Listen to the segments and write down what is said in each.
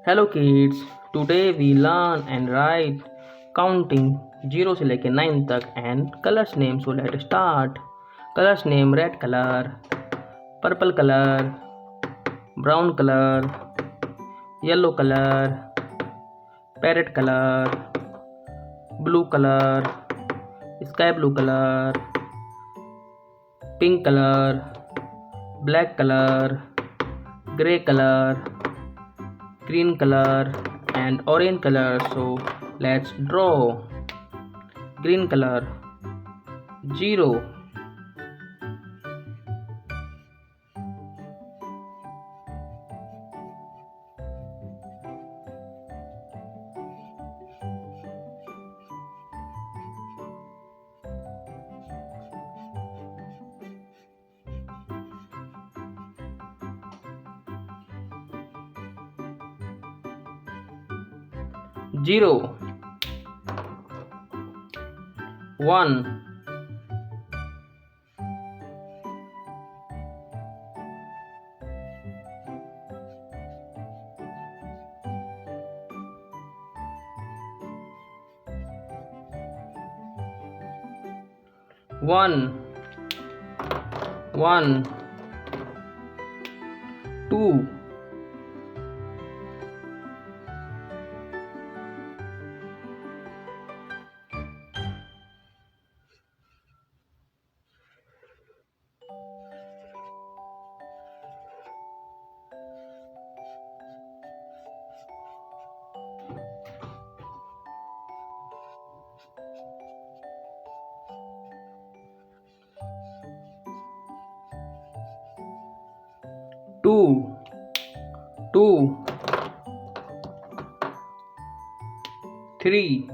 Hello kids, today we learn and write counting 0 से लेके 9 तक and colors name. So let's start. Colors name red color, purple color, brown color, yellow color, parrot color, blue color, sky blue color, pink color, black color, gray color, green color and orange color. So let's draw. Green color 0, zero, 1, 1, 1, 2, 2, 2, 3,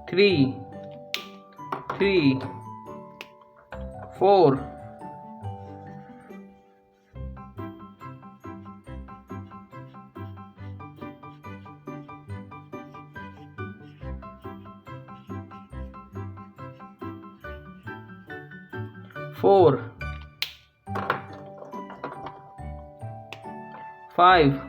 3, 3, 4, 4, 5,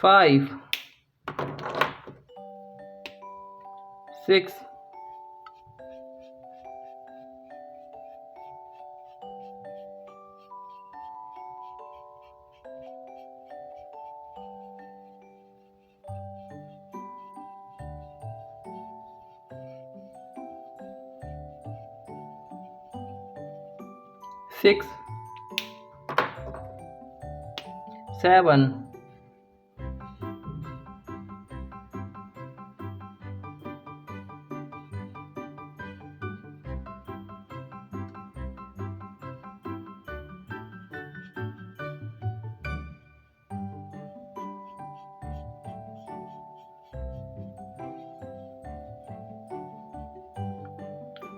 5, 6, 6, 7,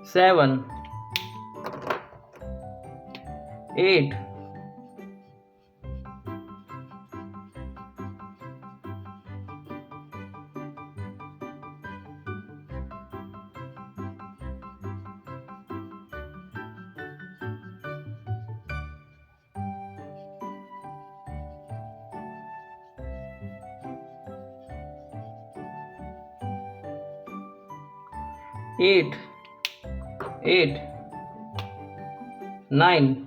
7, 8, 8, 8, 9, 10,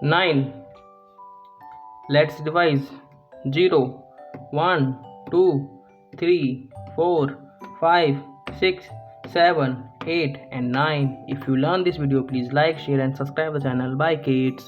9. Let's revise. 0, 1, 2, 3, 4, 5, 6, 7, 8 and 9. If you learn this video, please like, share and subscribe the channel. Bye kids.